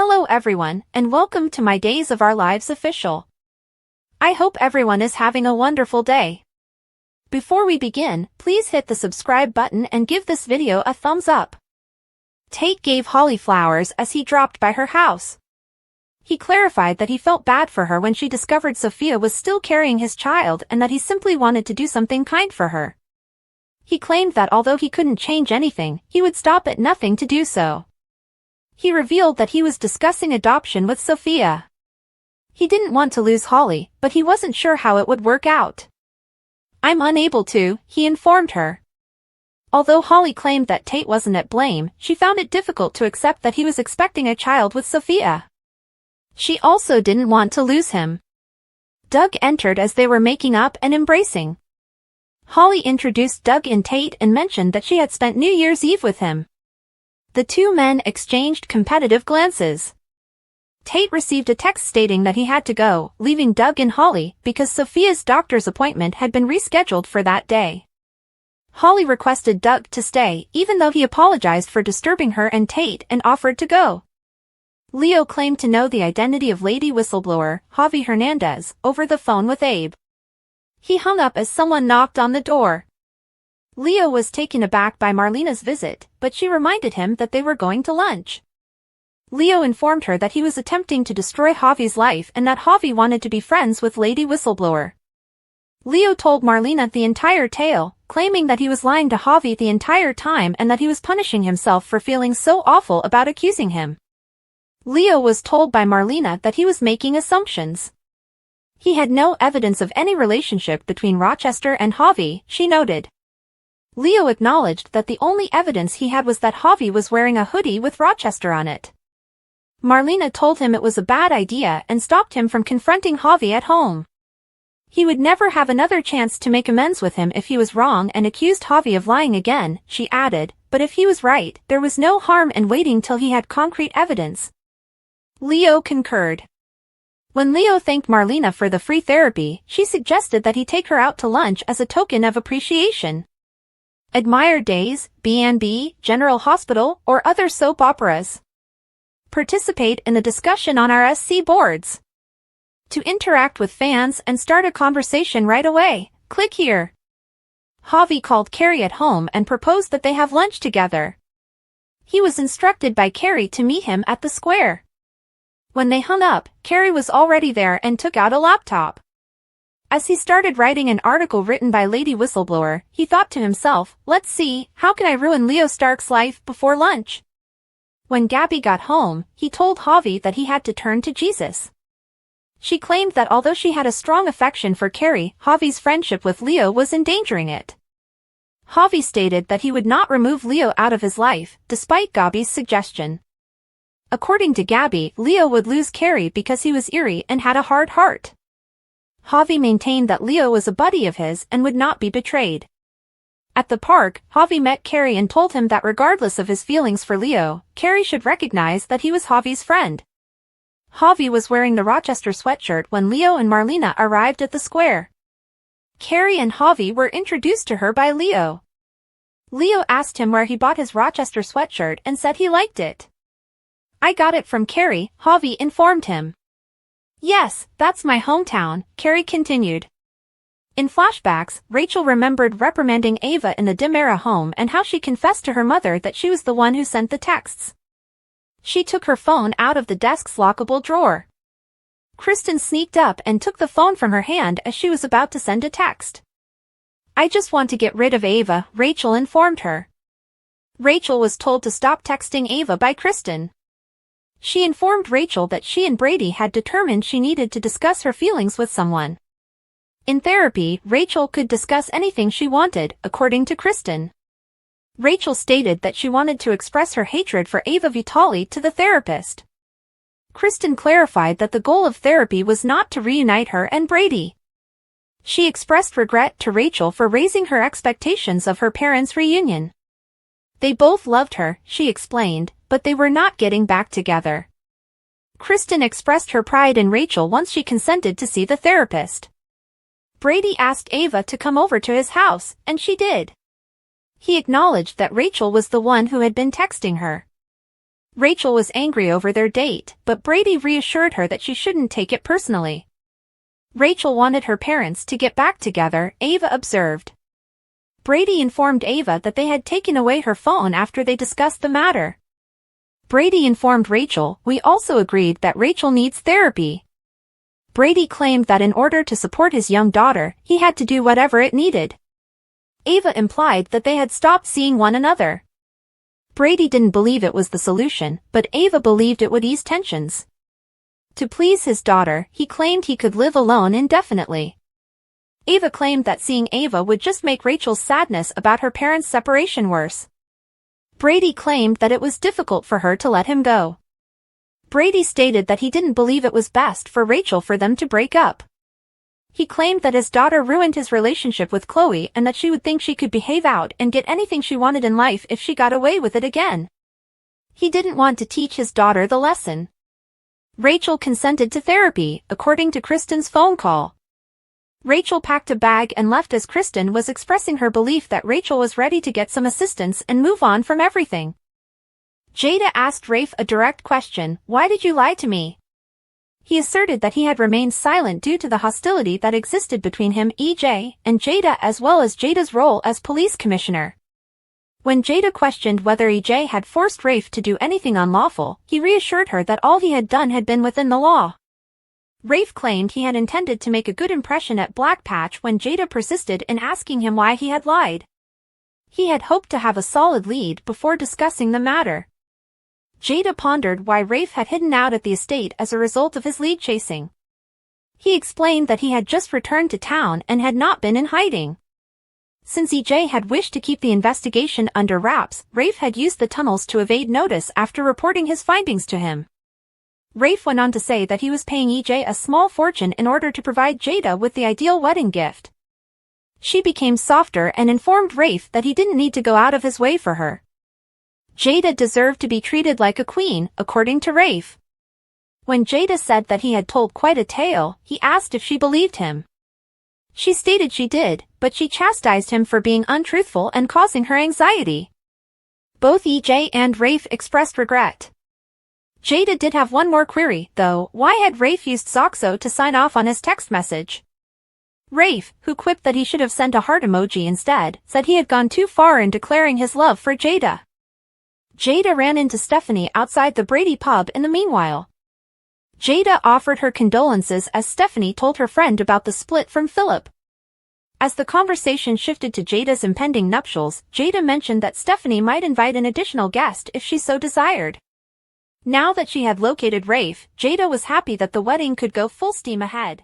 Hello everyone, and welcome to my Days of Our Lives official. I hope everyone is having a wonderful day. Before we begin, please hit the subscribe button and give this video a thumbs up. Tate gave Holly flowers as he dropped by her house. He clarified that he felt bad for her when she discovered Sophia was still carrying his child and that he simply wanted to do something kind for her. He claimed that although he couldn't change anything, he would stop at nothing to do so. He revealed that he was discussing adoption with Sophia. He didn't want to lose Holly, but he wasn't sure how it would work out. "I'm unable to," he informed her. Although Holly claimed that Tate wasn't at blame, she found it difficult to accept that he was expecting a child with Sophia. She also didn't want to lose him. Doug entered as they were making up and embracing. Holly introduced Doug and Tate and mentioned that she had spent New Year's Eve with him. The two men exchanged competitive glances. Tate received a text stating that he had to go, leaving Doug and Holly because Sophia's doctor's appointment had been rescheduled for that day. Holly requested Doug to stay even though he apologized for disturbing her and Tate and offered to go. Leo claimed to know the identity of lady whistleblower, Javi Hernandez, over the phone with Abe. He hung up as someone knocked on the door. Leo was taken aback by Marlena's visit, but she reminded him that they were going to lunch. Leo informed her that he was attempting to destroy Javi's life and that Javi wanted to be friends with Lady Whistleblower. Leo told Marlena the entire tale, claiming that he was lying to Javi the entire time and that he was punishing himself for feeling so awful about accusing him. Leo was told by Marlena that he was making assumptions. He had no evidence of any relationship between Rochester and Javi, she noted. Leo acknowledged that the only evidence he had was that Javi was wearing a hoodie with Rochester on it. Marlena told him it was a bad idea and stopped him from confronting Javi at home. He would never have another chance to make amends with him if he was wrong and accused Javi of lying again, she added, but if he was right, there was no harm in waiting till he had concrete evidence. Leo concurred. When Leo thanked Marlena for the free therapy, she suggested that he take her out to lunch as a token of appreciation. Admire Days, B&B, General Hospital, or other soap operas. Participate in the discussion on our SC boards. To interact with fans and start a conversation right away, click here. Javi called Carrie at home and proposed that they have lunch together. He was instructed by Carrie to meet him at the square. When they hung up, Carrie was already there and took out a laptop. As he started writing an article written by Lady Whistleblower, he thought to himself, let's see, how can I ruin Leo Stark's life before lunch? When Gabby got home, he told Javi that he had to turn to Jesus. She claimed that although she had a strong affection for Carrie, Javi's friendship with Leo was endangering it. Javi stated that he would not remove Leo out of his life, despite Gabby's suggestion. According to Gabby, Leo would lose Carrie because he was eerie and had a hard heart. Javi maintained that Leo was a buddy of his and would not be betrayed. At the park, Javi met Carrie and told him that regardless of his feelings for Leo, Carrie should recognize that he was Javi's friend. Javi was wearing the Rochester sweatshirt when Leo and Marlena arrived at the square. Carrie and Javi were introduced to her by Leo. Leo asked him where he bought his Rochester sweatshirt and said he liked it. "I got it from Carrie," Javi informed him. "Yes, that's my hometown," Carrie continued. In flashbacks, Rachel remembered reprimanding Ava in the Dimera home and how she confessed to her mother that she was the one who sent the texts. She took her phone out of the desk's lockable drawer. Kristen sneaked up and took the phone from her hand as she was about to send a text. "I just want to get rid of Ava," Rachel informed her. Rachel was told to stop texting Ava by Kristen. She informed Rachel that she and Brady had determined she needed to discuss her feelings with someone. In therapy, Rachel could discuss anything she wanted, according to Kristen. Rachel stated that she wanted to express her hatred for Ava Vitali to the therapist. Kristen clarified that the goal of therapy was not to reunite her and Brady. She expressed regret to Rachel for raising her expectations of her parents' reunion. They both loved her, she explained, but they were not getting back together. Kristen expressed her pride in Rachel once she consented to see the therapist. Brady asked Ava to come over to his house, and she did. He acknowledged that Rachel was the one who had been texting her. Rachel was angry over their date, but Brady reassured her that she shouldn't take it personally. Rachel wanted her parents to get back together, Ava observed. Brady informed Ava that they had taken away her phone after they discussed the matter. Brady informed Rachel, "We also agreed that Rachel needs therapy." Brady claimed that in order to support his young daughter, he had to do whatever it needed. Ava implied that they had stopped seeing one another. Brady didn't believe it was the solution, but Ava believed it would ease tensions. To please his daughter, he claimed he could live alone indefinitely. Ava claimed that seeing Ava would just make Rachel's sadness about her parents' separation worse. Brady claimed that it was difficult for her to let him go. Brady stated that he didn't believe it was best for Rachel for them to break up. He claimed that his daughter ruined his relationship with Chloe and that she would think she could behave out and get anything she wanted in life if she got away with it again. He didn't want to teach his daughter the lesson. Rachel consented to therapy, according to Kristen's phone call. Rachel packed a bag and left as Kristen was expressing her belief that Rachel was ready to get some assistance and move on from everything. Jada asked Rafe a direct question, "Why did you lie to me?" He asserted that he had remained silent due to the hostility that existed between him, EJ, and Jada as well as Jada's role as police commissioner. When Jada questioned whether EJ had forced Rafe to do anything unlawful, he reassured her that all he had done had been within the law. Rafe claimed he had intended to make a good impression at Black Patch when Jada persisted in asking him why he had lied. He had hoped to have a solid lead before discussing the matter. Jada pondered why Rafe had hidden out at the estate as a result of his lead chasing. He explained that he had just returned to town and had not been in hiding. Since EJ had wished to keep the investigation under wraps, Rafe had used the tunnels to evade notice after reporting his findings to him. Rafe went on to say that he was paying EJ a small fortune in order to provide Jada with the ideal wedding gift. She became softer and informed Rafe that he didn't need to go out of his way for her. Jada deserved to be treated like a queen, according to Rafe. When Jada said that he had told quite a tale, he asked if she believed him. She stated she did, but she chastised him for being untruthful and causing her anxiety. Both EJ and Rafe expressed regret. Jada did have one more query, though. Why had Rafe used Soxo to sign off on his text message? Rafe, who quipped that he should have sent a heart emoji instead, said he had gone too far in declaring his love for Jada. Jada ran into Stephanie outside the Brady pub in the meanwhile. Jada offered her condolences as Stephanie told her friend about the split from Philip. As the conversation shifted to Jada's impending nuptials, Jada mentioned that Stephanie might invite an additional guest if she so desired. Now that she had located Rafe, Jada was happy that the wedding could go full steam ahead.